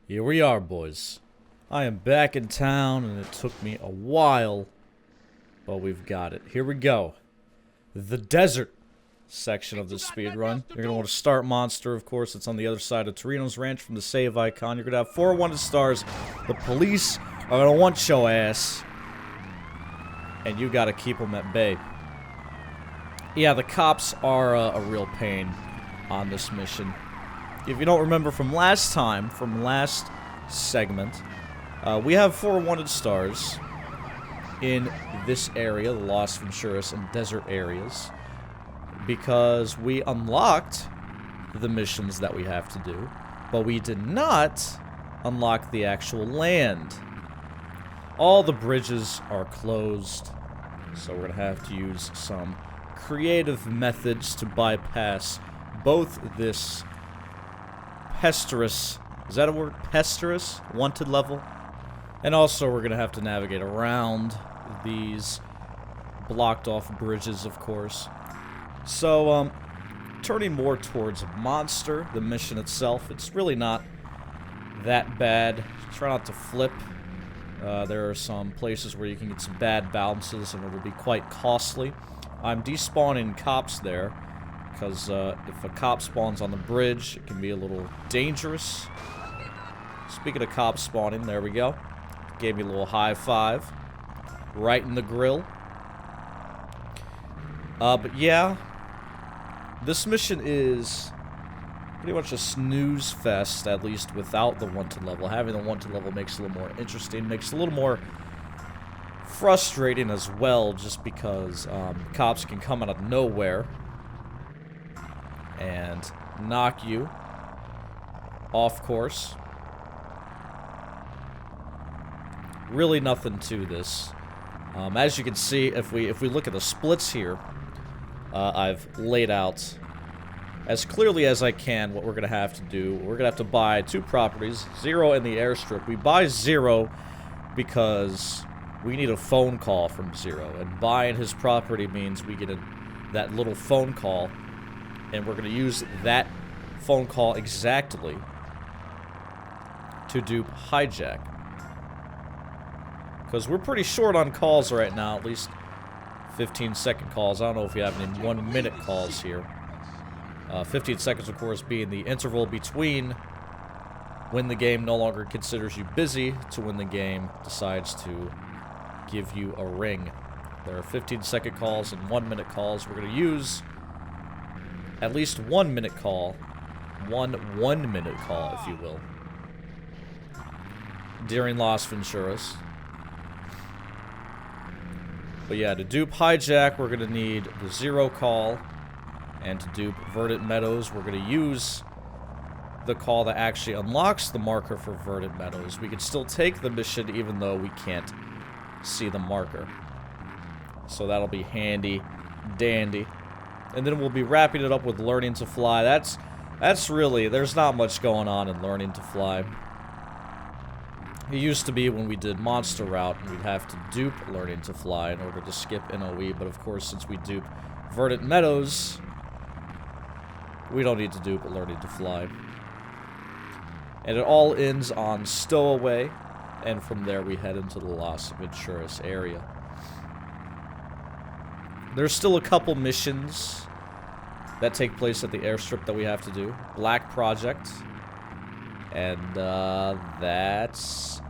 Here we are, boys. I am back in town, and it took me a while, but we've got it. Here we go. The desert section of the speedrun. You're going to want to start Monster, of course. It's on the other side of Torino's Ranch from the save icon. You're going to have 4 wanted stars. The police are going to want your ass, and you got to keep them at bay. Yeah, the cops are a real pain on this mission. If you don't remember from last time, from last segment, we have 4 wanted stars in this area, the Las Venturas and desert areas, because we unlocked the missions that we have to do, but we did not unlock the actual land. All the bridges are closed, so we're going to have to use some creative methods to bypass both this Pesterous, is that a word? Pesterous? Wanted level? And also we're going to have to navigate around these blocked off bridges, of course. So, turning more towards Monster, the mission itself, it's really not that bad. Try not to flip. There are some places where you can get some bad bounces and it'll be quite costly. I'm despawning cops there, because if a cop spawns on the bridge, it can be a little dangerous. Speaking of cop spawning, there we go. Gave me a little high five. Right in the grill. But yeah, this mission is pretty much a snooze fest, at least without the wanted level. Having the wanted level makes it a little more interesting, makes it a little more frustrating as well, just because cops can come out of nowhere and knock you off course. Really nothing to this. As you can see, if we look at the splits here, I've laid out as clearly as I can what we're gonna have to do. We're gonna have to buy 2 properties, 0 in the airstrip. We buy 0 because we need a phone call from 0, and buying his property means we get that little phone call. And we're going to use that phone call exactly to dupe Hijack. Because we're pretty short on calls right now, at least 15-second calls. I don't know if we have any 1-minute calls here. 15 seconds, of course, being the interval between when the game no longer considers you busy to when the game decides to give you a ring. There are 15-second calls and 1-minute calls. We're going to use at least 1-minute call. One-minute call, if you will. During Las Venturas. But yeah, to dupe Hijack, we're going to need the 0 call. And to dupe Verdant Meadows, we're going to use the call that actually unlocks the marker for Verdant Meadows. We can still take the mission even though we can't see the marker. So that'll be handy dandy. And then we'll be wrapping it up with Learning to Fly. That's really, there's not much going on in Learning to Fly. It used to be when we did Monster Route, and we'd have to dupe Learning to Fly in order to skip NOE, but of course, since we dupe Verdant Meadows, we don't need to dupe Learning to Fly. And it all ends on Stowaway, and from there we head into the Las Venturas area. There's still a couple missions that take place at the airstrip that we have to do. Black Project. And that's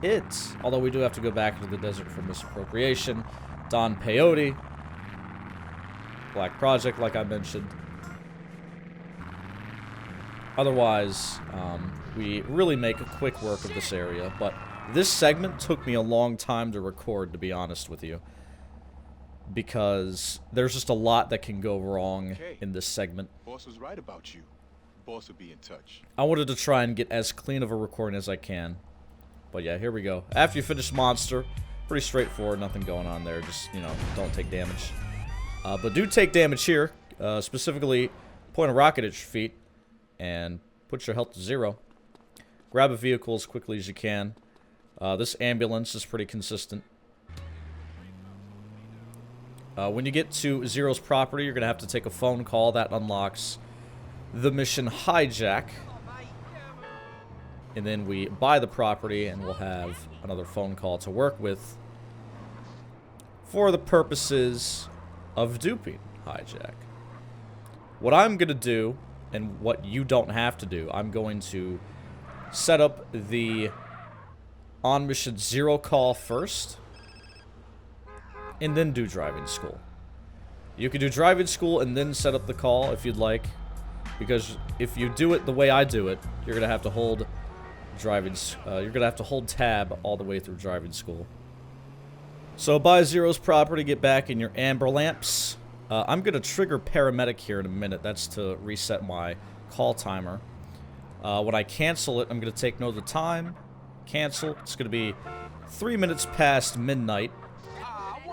it. Although we do have to go back into the desert for misappropriation. Don Peyote. Black Project, like I mentioned. Otherwise, we really make a quick work of this area. But this segment took me a long time to record, to be honest with you. Because there's just a lot that can go wrong in this segment. Boss was right about you. Boss will be in touch. I wanted to try and get as clean of a recording as I can. But yeah, here we go. After you finish Monster, pretty straightforward, nothing going on there. Just, you know, don't take damage. But do take damage here. Specifically, point a rocket at your feet and put your health to 0. Grab a vehicle as quickly as you can. This ambulance is pretty consistent. When you get to Zero's property, you're going to have to take a phone call that unlocks the mission Hijack. and then we buy the property, and we'll have another phone call to work with for the purposes of duping Hijack. What I'm going to do, and what you don't have to do, I'm going to set up the on-mission 0 call first, and then do driving school. You can do driving school and then set up the call if you'd like, because if you do it the way I do it, you're gonna have to hold tab all the way through driving school. So buy Zero's property, get back in your amber lamps. I'm gonna trigger paramedic here in a minute. That's to reset my call timer. When I cancel it, I'm gonna take note of the time. Cancel. It's gonna be 3 minutes past midnight.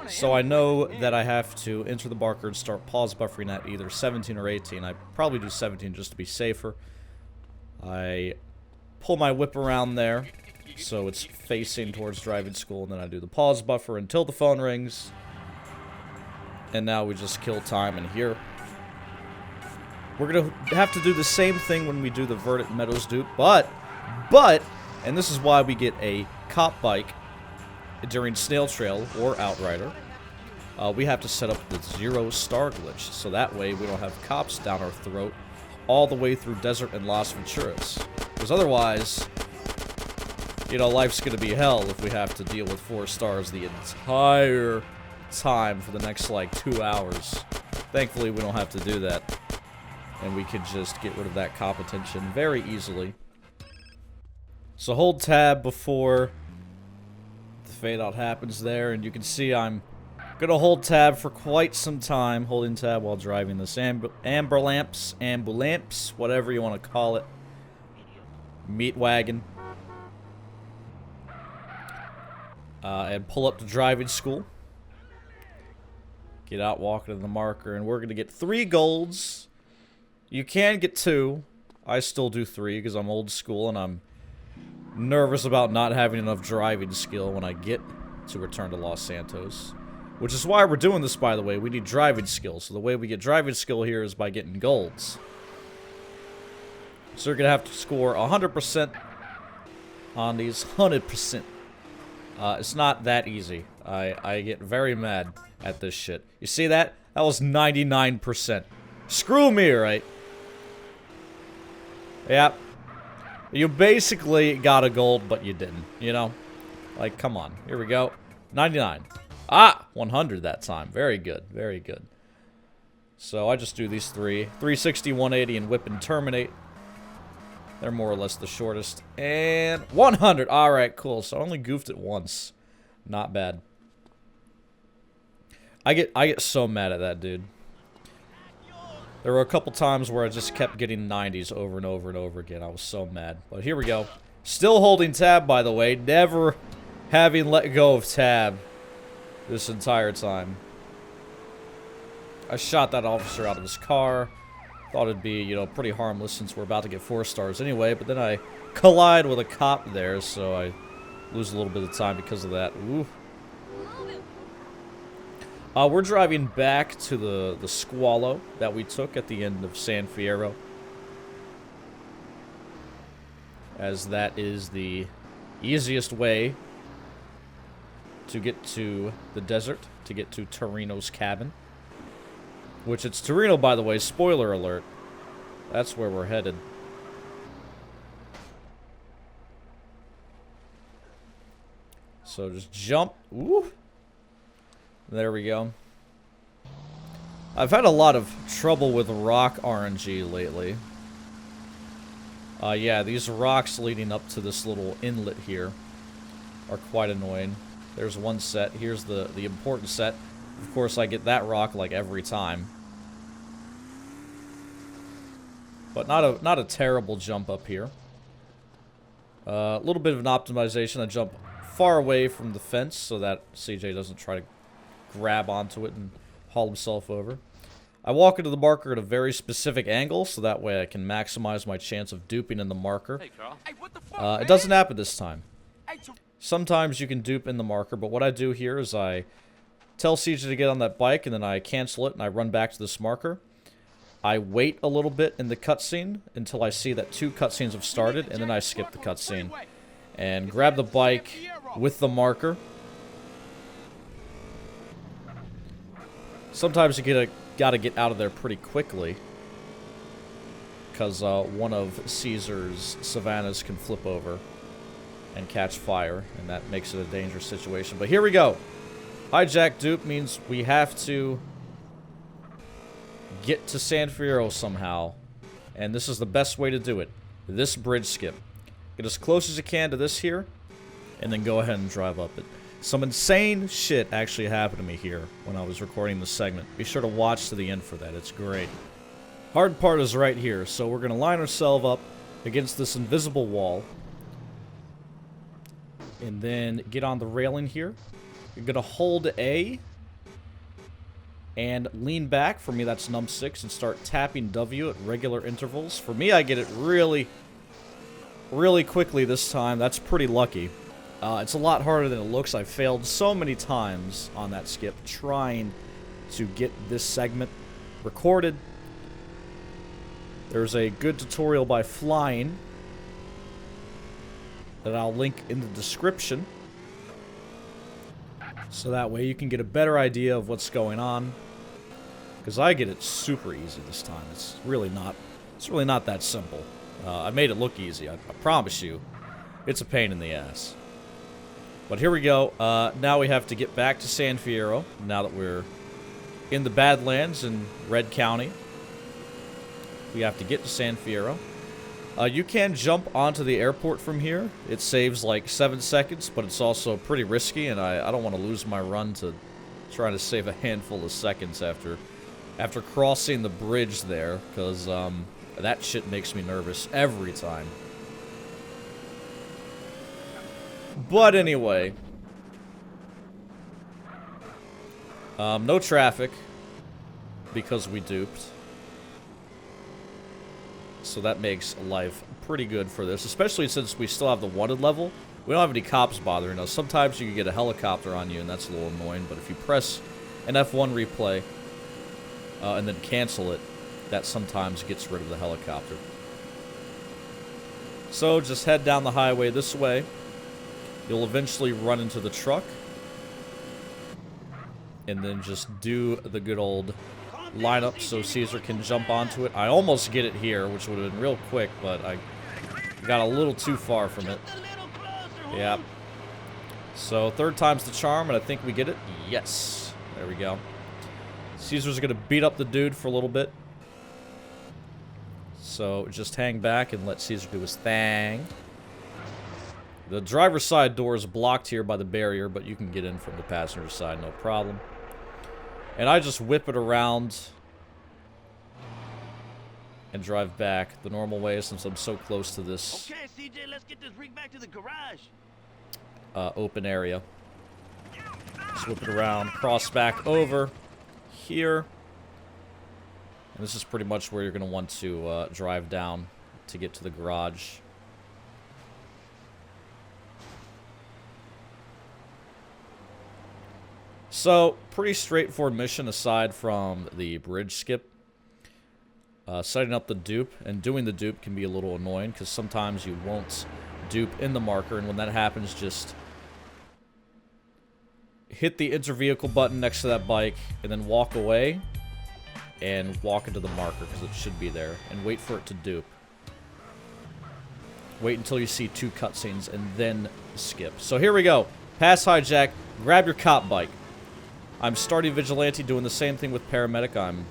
So I know that I have to enter the marker and start pause buffering at either 17 or 18. I probably do 17 just to be safer. I pull my whip around there so it's facing towards driving school, and then I do the pause buffer until the phone rings. And now we just kill time in here. We're gonna have to do the same thing when we do the Verdant Meadows dupe, but, and this is why we get a cop bike during Snail Trail or Outrider, we have to set up the 0 star glitch, so that way we don't have cops down our throat all the way through Desert and Las Venturas. Because otherwise, you know, life's gonna be hell if we have to deal with 4 stars the entire time for the next, like, 2 hours. Thankfully, we don't have to do that, and we can just get rid of that cop attention very easily. So hold tab before fade out happens there, and you can see I'm gonna hold tab for quite some time, holding tab while driving this amber lamps, ambulamps, whatever you want to call it, meat wagon, and pull up to driving school, get out walking to the marker, and we're gonna get 3 golds. You can get 2. I still do 3 because I'm old school and I'm nervous about not having enough driving skill when I get to return to Los Santos. Which is why we're doing this, by the way. We need driving skill. So the way we get driving skill here is by getting golds. So you're going to have to score 100% on these. 100%. It's not that easy. I get very mad at this shit. You see that? That was 99%. Screw me, right? Yep. You basically got a gold, but you didn't, you know? Like, come on. Here we go. 99. Ah! 100 that time. Very good. Very good. So I just do these 3. 360, 180, and whip and terminate. They're more or less the shortest. And 100. Alright, cool. So I only goofed it once. Not bad. I get so mad at that, dude. There were a couple times where I just kept getting 90s over and over and over again. I was so mad. But here we go. Still holding tab, by the way. Never having let go of tab this entire time. I shot that officer out of his car. Thought it'd be, you know, pretty harmless since we're about to get 4 stars anyway. But then I collide with a cop there, so I lose a little bit of time because of that. Ooh. We're driving back to the Squallow that we took at the end of San Fierro, as that is the easiest way to get to the desert, to get to Torino's cabin. Which it's Torino, by the way, spoiler alert. That's where we're headed. So just jump. Ooh. There we go. I've had a lot of trouble with rock RNG lately. Yeah, these rocks leading up to this little inlet here are quite annoying. There's one set. Here's the important set. Of course, I get that rock like every time. But not a terrible jump up here. A little bit of an optimization. I jump far away from the fence so that CJ doesn't try to grab onto it and haul himself over. I walk into the marker at a very specific angle, so that way I can maximize my chance of duping in the marker. Hey, Carl. Hey, what the fuck, It doesn't happen this time. Sometimes you can dupe in the marker, but what I do here is I tell CJ to get on that bike, and then I cancel it, and I run back to this marker. I wait a little bit in the cutscene until I see that 2 cutscenes have started, and then I skip the cutscene. And grab the bike with the marker. Sometimes you gotta get out of there pretty quickly. Because one of Caesar's Savannas can flip over and catch fire, and that makes it a dangerous situation. But here we go. Hijack dupe means we have to get to San Fierro somehow. And this is the best way to do it. This bridge skip. Get as close as you can to this here, and then go ahead and drive up it. Some insane shit actually happened to me here when I was recording this segment. Be sure to watch to the end for that. It's great. Hard part is right here, so we're going to line ourselves up against this invisible wall. And then get on the railing here. You're going to hold A and lean back. For me, that's num 6, and start tapping W at regular intervals. For me, I get it really quickly this time. That's pretty lucky. It's a lot harder than it looks. I've failed so many times on that skip trying to get this segment recorded. There's a good tutorial by Flying that I'll link in the description. So that way you can get a better idea of what's going on. Because I get it super easy this time. It's really not that simple. I made it look easy. I promise you. It's a pain in the ass. But here we go. Now we have to get back to San Fierro. Now that we're in the Badlands in Red County. We have to get to San Fierro. You can jump onto the airport from here. It saves like 7 seconds, but it's also pretty risky, and I don't want to lose my run to try to save a handful of seconds after crossing the bridge there, because that shit makes me nervous every time. But anyway, no traffic because we duped. So that makes life pretty good for this, especially since we still have the wanted level. We don't have any cops bothering us. Sometimes you can get a helicopter on you, and that's a little annoying, but if you press an F1 replay and then cancel it, that sometimes gets rid of the helicopter. So just head down the highway this way. You'll eventually run into the truck, and then just do the good old lineup so Caesar can jump onto it. I almost get it here, which would have been real quick, but I got a little too far from it. Yeah. So, 3rd time's the charm, and I think we get it. Yes. There we go. Caesar's going to beat up the dude for a little bit. So, just hang back and let Caesar do his thing. The driver's side door is blocked here by the barrier, but you can get in from the passenger side, no problem. And I just whip it around and drive back the normal way since I'm so close to this let's get this rig back to the garage. Open area. Just whip it around, cross back over here. And this is pretty much where you're going to want to drive down to get to the garage. So, pretty straightforward mission aside from the bridge skip. Setting up the dupe and doing the dupe can be a little annoying because sometimes you won't dupe in the marker, and when that happens, just hit the enter vehicle button next to that bike and then walk away and walk into the marker because it should be there and wait for it to dupe. Wait until you see 2 cutscenes and then skip. So here we go. Pass hijack, grab your cop bike. I'm starting Vigilante, doing the same thing with Paramedic. I'm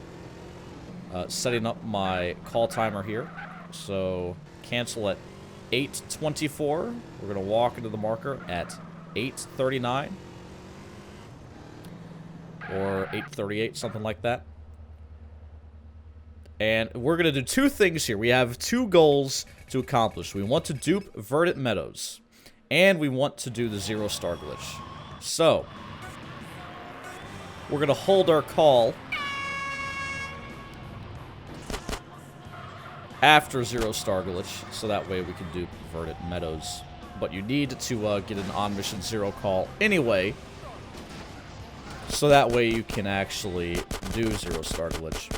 setting up my call timer here. So, cancel at 8:24. We're going to walk into the marker at 8:39. Or 8:38, something like that. And we're going to do 2 things here. We have 2 goals to accomplish. We want to dupe Verdant Meadows. And we want to do the 0-star glitch. So, we're going to hold our call after 0-star glitch, so that way we can do Verdant Meadows. But you need to get an on-mission 0 call anyway, so that way you can actually do 0-star glitch.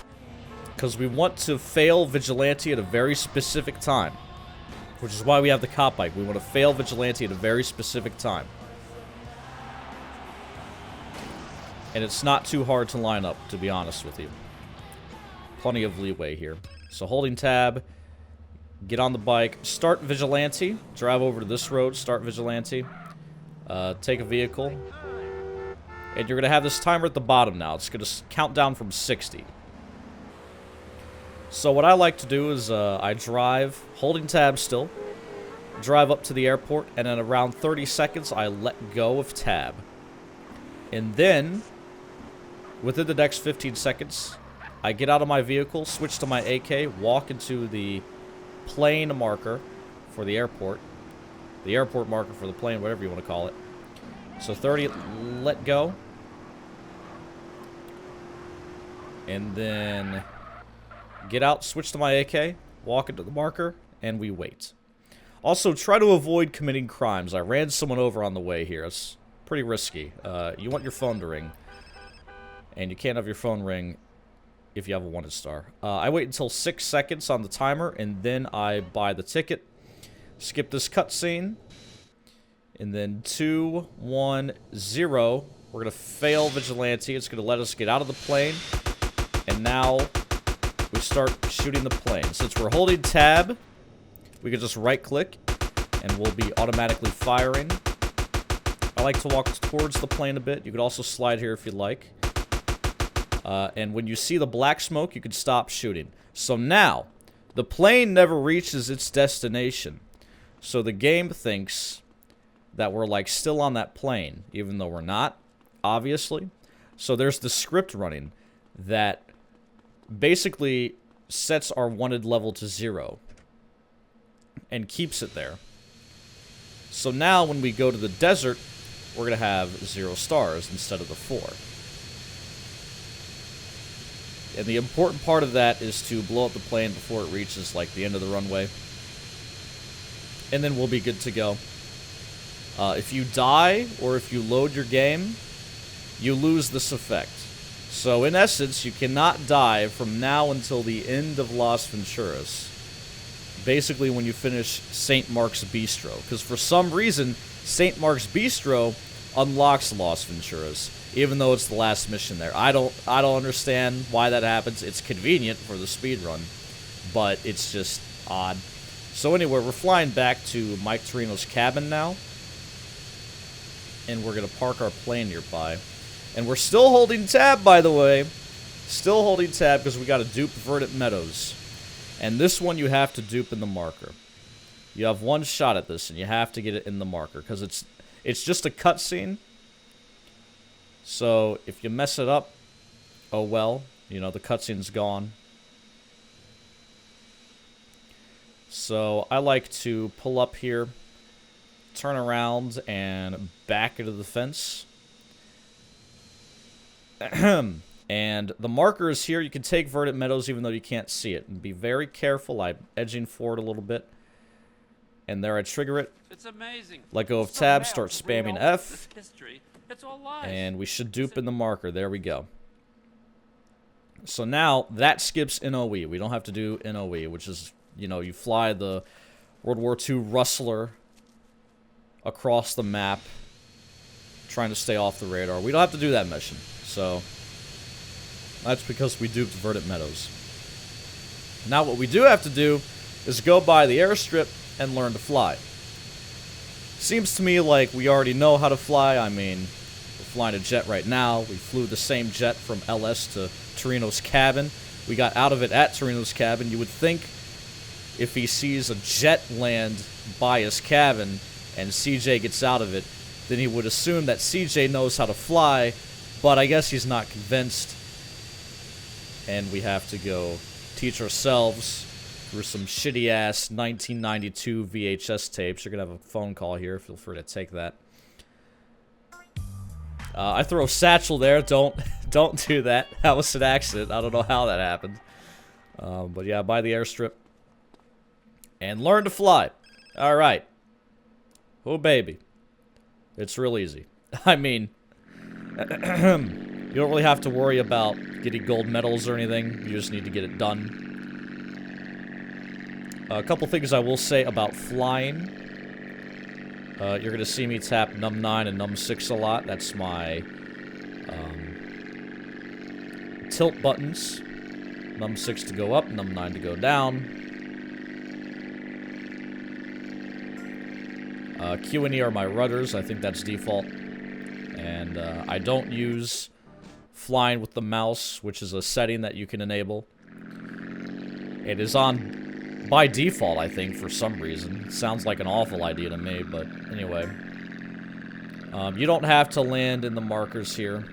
Because we want to fail Vigilante at a very specific time. Which is why we have the cop bike. We want to fail Vigilante at a very specific time. And it's not too hard to line up, to be honest with you. Plenty of leeway here. So holding tab, get on the bike, start Vigilante, drive over to this road, start Vigilante, take a vehicle, and you're going to have this timer at the bottom now. It's going to count down from 60. So what I like to do is I drive, holding tab still, drive up to the airport, and at around 30 seconds, I let go of tab. And then, within the next 15 seconds, I get out of my vehicle, switch to my AK, walk into the plane marker for the airport marker for the plane, whatever you want to call it. So 30, let go. And then get out, switch to my AK, walk into the marker, and we wait. Also, try to avoid committing crimes. I ran someone over on the way here. It's pretty risky. You want your phone to ring. And you can't have your phone ring if you have a wanted star. I wait until 6 seconds on the timer, and then I buy the ticket. Skip this cutscene. And then 2, 1, 0. We're going to fail Vigilante. It's going to let us get out of the plane. And now we start shooting the plane. Since we're holding tab, we can just right-click, and we'll be automatically firing. I like to walk towards the plane a bit. You could also slide here if you'd like. And when you see the black smoke, you can stop shooting. So now, the plane never reaches its destination. So the game thinks that we're like still on that plane, even though we're not, obviously. So there's the script running that basically sets our wanted level to 0 and keeps it there. So now when we go to the desert, we're going to have 0 stars instead of the 4. And the important part of that is to blow up the plane before it reaches, like, the end of the runway. And then we'll be good to go. If you die, or if you load your game, you lose this effect. So, in essence, you cannot die from now until the end of Las Venturas. Basically, when you finish St. Mark's Bistro. Because for some reason, St. Mark's Bistro unlocks Las Venturas, even though it's the last mission there. I don't understand why that happens. It's convenient for the speedrun, but it's just odd. So anyway, we're flying back to Mike Torino's cabin now, and we're going to park our plane nearby. And we're still holding tab, by the way. Still holding tab because we got to dupe Verdant Meadows. And this one you have to dupe in the marker. You have one shot at this, and you have to get it in the marker, because it's just a cutscene. So, if you mess it up, oh well. You know, the cutscene's gone. So, I like to pull up here, turn around, and back into the fence. And the marker is here. You can take Verdant Meadows even though you can't see it. And be very careful. I'm edging forward a little bit. And there I trigger it. It's amazing. Let go of tab, start spamming F. It's all lies. And we should dupe in the marker. There we go. So now that skips NOE. We don't have to do NOE, which is, you know, you fly the World War II Rustler across the map trying to stay off the radar. We don't have to do that mission. So that's because we duped Verdant Meadows. Now what we do have to do is go by the airstrip and learn to fly. Seems to me like we already know how to fly. I mean, we're flying a jet right now. We flew the same jet from LS to Torino's cabin. We got out of it at Torino's cabin. You would think if he sees a jet land by his cabin and CJ gets out of it, then he would assume that CJ knows how to fly, but I guess he's not convinced. And we have to go teach ourselves through some shitty-ass 1992 VHS tapes. You're going to have a phone call here. Feel free to take that. I throw a satchel there. Don't do that. That was an accident. I don't know how that happened. But yeah, by the airstrip. And learn to fly. Alright. Oh, baby. It's real easy. I mean, You don't really have to worry about getting gold medals or anything. You just need to get it done. A couple things I will say about flying. You're going to see me tap num 9 and num 6 a lot. That's my tilt buttons. Num 6 to go up, num 9 to go down. Q and E are my rudders. I think that's default. And I don't use flying with the mouse, which is a setting that you can enable. It is on by default, I think, for some reason. It sounds like an awful idea to me, but anyway. You don't have to land in the markers here.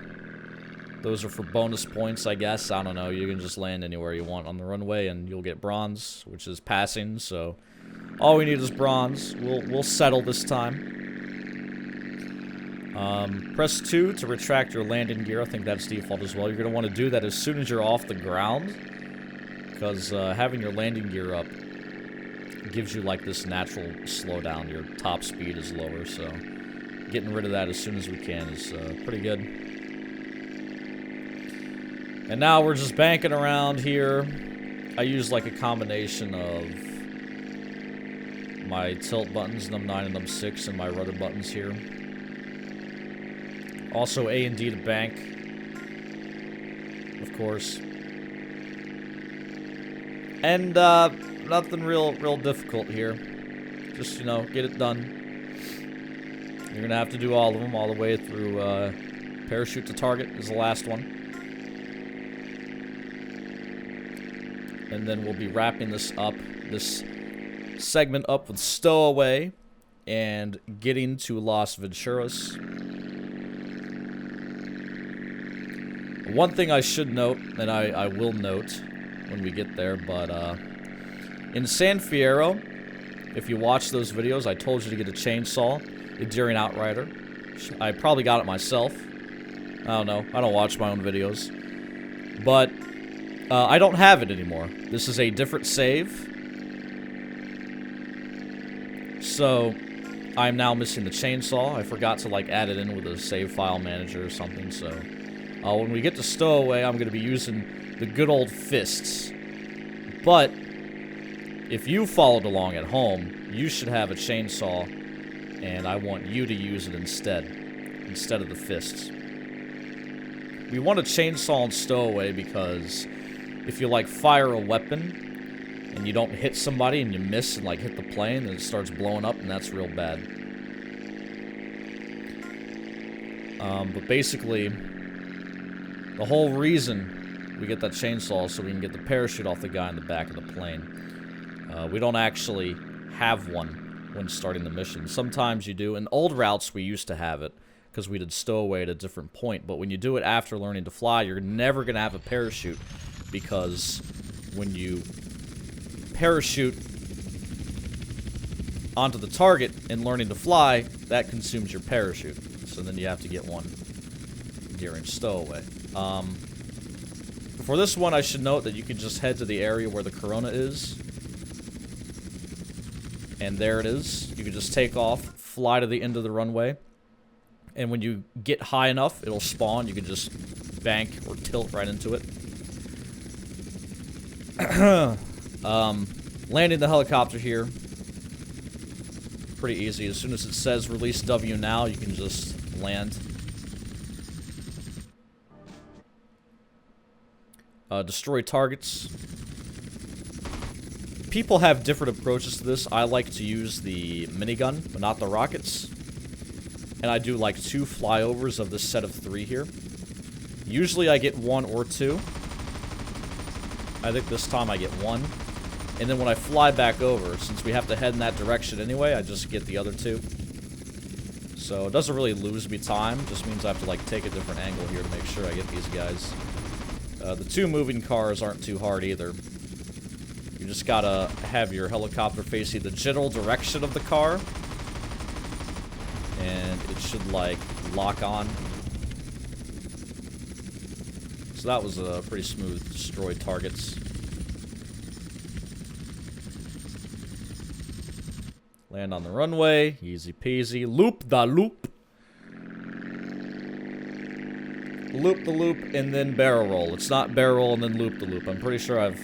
Those are for bonus points, I guess. I don't know. You can just land anywhere you want on the runway, and you'll get bronze, which is passing, so... all we need is bronze. We'll settle this time. Press 2 to retract your landing gear. I think that's default as well. You're going to want to do that as soon as you're off the ground, because having your landing gear up gives you like this natural slowdown. Your top speed is lower, so getting rid of that as soon as we can is pretty good. And now we're just banking around here. I use like a combination of my tilt buttons, num 9 and num 6, and my rudder buttons here. Also A and D to bank, of course. And nothing real difficult here. Just, you know, get it done. You're gonna have to do all of them all the way through. Parachute to target is the last one. And then we'll be wrapping this segment up with Stowaway and getting to Las Venturas. One thing I should note, and I will note when we get there, but in San Fierro, if you watch those videos, I told you to get a chainsaw during Outrider. I probably got it myself. I don't know. I don't watch my own videos. But I don't have it anymore. This is a different save. So, I'm now missing the chainsaw. I forgot to, like, add it in with a save file manager or something, so... when we get to Stowaway, I'm going to be using the good old fists. But, if you followed along at home, you should have a chainsaw, and I want you to use it instead of the fists. We want a chainsaw in Stowaway because if you, like, fire a weapon and you don't hit somebody and you miss and, like, hit the plane, then it starts blowing up, and that's real bad. But basically, the whole reason we get that chainsaw is so we can get the parachute off the guy in the back of the plane. We don't actually have one when starting the mission. Sometimes you do. In old routes, we used to have it, because we did Stowaway at a different point. But when you do it after learning to fly, you're never going to have a parachute, because when you parachute onto the target in learning to fly, that consumes your parachute. So then you have to get one during Stowaway. For this one, I should note that you can just head to the area where the Corona is. And there it is. You can just take off, fly to the end of the runway. And when you get high enough, it'll spawn. You can just bank or tilt right into it. Landing the helicopter here. Pretty easy. As soon as it says release W now, you can just land. Destroy targets. People have different approaches to this. I like to use the minigun, but not the rockets. And I do like 2 flyovers of this set of 3 here. Usually I get 1 or 2. I think this time I get 1. And then when I fly back over, since we have to head in that direction anyway, I just get the other 2. So it doesn't really lose me time. Just means I have to, like, take a different angle here to make sure I get these guys. The 2 moving cars aren't too hard either. You just gotta have your helicopter facing the general direction of the car. And it should, like, lock on. So that was a pretty smooth destroy targets. Land on the runway. Easy peasy. Loop the loop. loop-the-loop, and then barrel roll. It's not barrel roll and then loop-the-loop. I'm pretty sure I've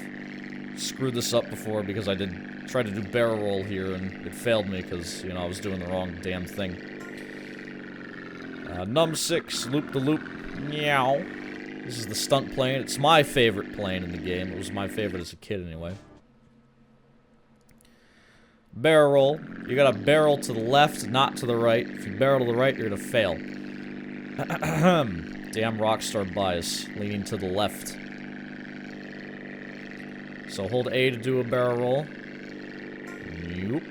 screwed this up before because I did try to do barrel roll here, and it failed me because, you know, I was doing the wrong damn thing. Num 6, loop-the-loop, meow. This is the stunt plane. It's my favorite plane in the game. It was my favorite as a kid anyway. Barrel roll. You gotta barrel to the left, not to the right. If you barrel to the right, you're gonna fail. Damn rockstar bias, leaning to the left. So hold A to do a barrel roll. Nope.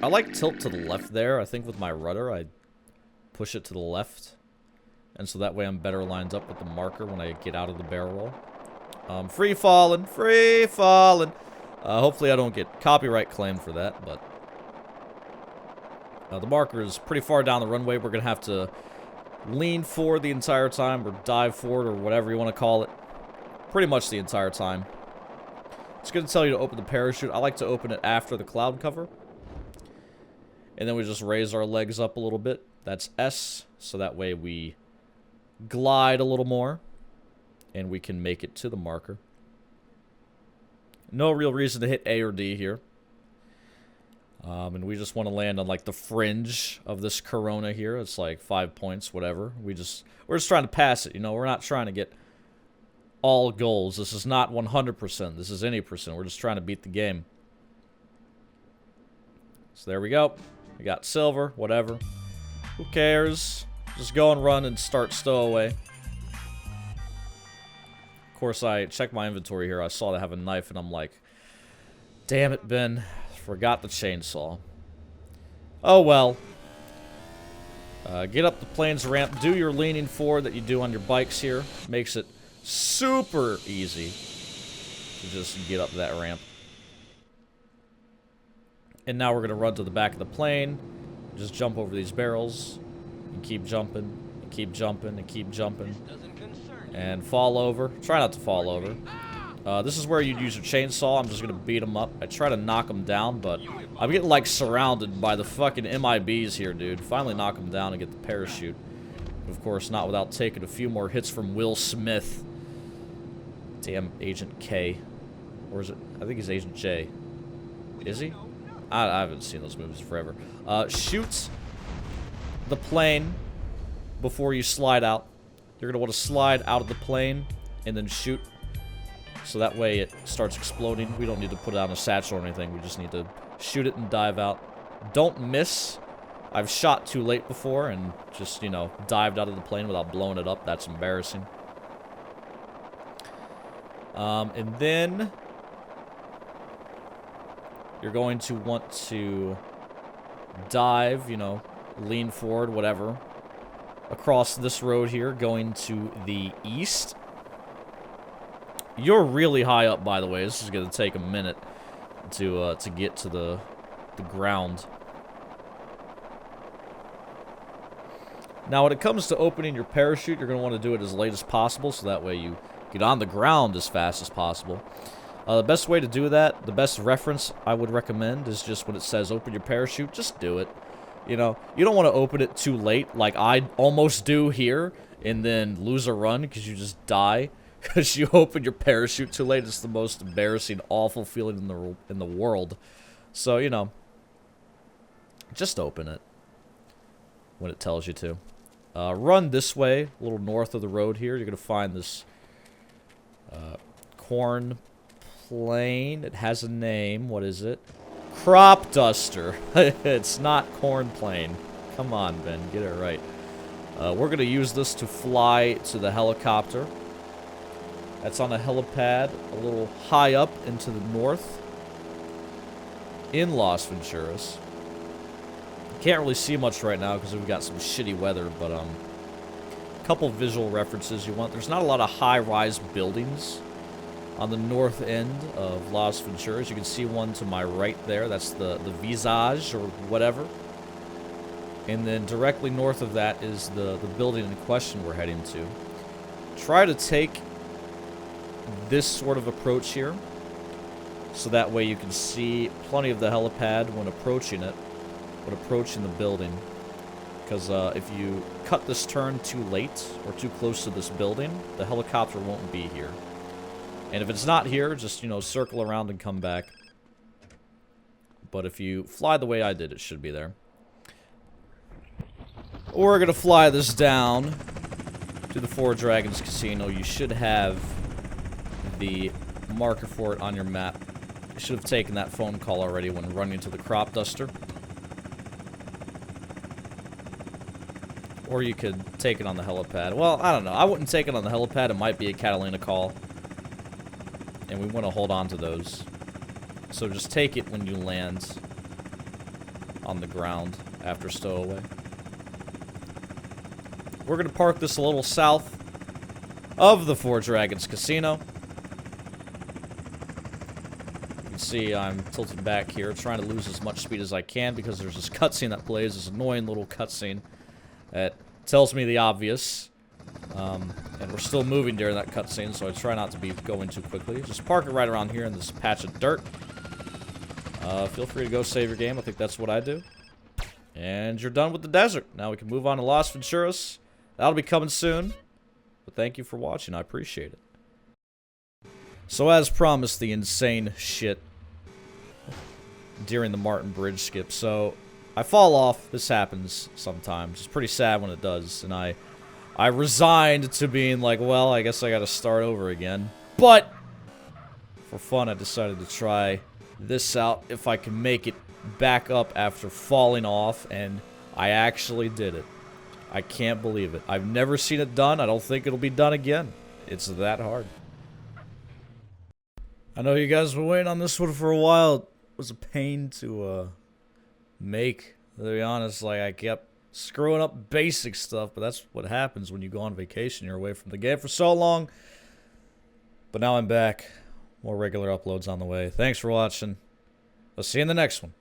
I like tilt to the left there. I think with my rudder, I push it to the left. And so that way I'm better lined up with the marker when I get out of the barrel roll. Free falling, free falling. Hopefully I don't get copyright claimed for that, but... the marker is pretty far down the runway. We're going to have to lean forward the entire time, or dive forward, or whatever you want to call it. Pretty much the entire time. It's going to tell you to open the parachute. I like to open it after the cloud cover. And then we just raise our legs up a little bit. That's S, so that way we glide a little more. And we can make it to the marker. No real reason to hit A or D here. And we just want to land on, like, the fringe of this corona here. It's like 5 points, whatever. We're just trying to pass it, you know? We're not trying to get all goals. This is not 100%. This is any percent. We're just trying to beat the game. So there we go. We got silver, whatever. Who cares? Just go and run and start stowaway. Of course, I checked my inventory here. I saw I have a knife, and I'm like, damn it, Ben. Forgot the chainsaw. Oh, well. Get up the plane's ramp. Do your leaning forward that you do on your bikes here. Makes it super easy to just get up that ramp. And now we're going to run to the back of the plane. Just jump over these barrels. And keep jumping. And keep jumping. And keep jumping. And fall over. Try not to fall over. This is where you'd use your chainsaw. I'm just going to beat them up. I try to knock them down, but I'm getting, like, surrounded by the fucking MIBs here, dude. Finally knock them down and get the parachute. But of course, not without taking a few more hits from Will Smith. Damn Agent K. Or is it? I think he's Agent J. Is he? I haven't seen those movies forever. Shoot the plane before you slide out. You're going to want to slide out of the plane and then shoot. So that way it starts exploding. We don't need to put it on a satchel or anything. We just need to shoot it and dive out. Don't miss. I've shot too late before and just, you know, dived out of the plane without blowing it up. That's embarrassing. And then you're going to want to dive, you know, lean forward, whatever, across this road here, going to the east. You're really high up, by the way. This is going to take a minute to get to the ground. Now, when it comes to opening your parachute, you're going to want to do it as late as possible, so that way you get on the ground as fast as possible. The best way to do that, the best reference I would recommend, is just when it says open your parachute, just do it. You know, you don't want to open it too late, like I almost do here, and then lose a run because you just die. Because you open your parachute too late. It's the most embarrassing, awful feeling in the world. So, you know, just open it when it tells you to. Run this way, a little north of the road here. You're going to find this corn plane. It has a name. What is it? Crop duster. It's not corn plane. Come on, Ben. Get it right. We're going to use this to fly to the helicopter. That's on a helipad a little high up into the north in Las Venturas. Can't really see much right now because we've got some shitty weather, but a couple visual references you want. There's not a lot of high-rise buildings on the north end of Las Venturas. You can see one to my right there. That's the Visage or whatever. And then directly north of that is the building in question we're heading to. Try to take this sort of approach here, so that way you can see plenty of the helipad when approaching it, when approaching the building, Because if you cut this turn too late or too close to this building, the helicopter won't be here. And if it's not here, just, you know, circle around and come back. But if you fly the way I did, it should be there. We're gonna fly this down to the Four Dragons Casino. You should have the marker for it on your map. You should have taken that phone call already when running to the crop duster. Or you could take it on the helipad. Well, I don't know. I wouldn't take it on the helipad. It might be a Catalina call. And we want to hold on to those. So just take it when you land on the ground after stowaway. We're going to park this a little south of the Four Dragons Casino. You can see I'm tilted back here, trying to lose as much speed as I can because there's this cutscene that plays, this annoying little cutscene that tells me the obvious. And we're still moving during that cutscene, so I try not to be going too quickly. Just park it right around here in this patch of dirt. Feel free to go save your game. I think that's what I do. And you're done with the desert. Now we can move on to Las Venturas. That'll be coming soon. But thank you for watching. I appreciate it. So as promised, the insane shit during the Martin Bridge skip. So I fall off. This happens sometimes. It's pretty sad when it does. And I resigned to being like, well, I guess I gotta start over again. But for fun, I decided to try this out if I can make it back up after falling off, and I actually did it. I can't believe it. I've never seen it done. I don't think it'll be done again. It's that hard. I know you guys were waiting on this one for a while. It was a pain to make. To be honest, like, I kept screwing up basic stuff, but that's what happens when you go on vacation. You're away from the game for so long. But now I'm back. More regular uploads on the way. Thanks for watching. I'll see you in the next one.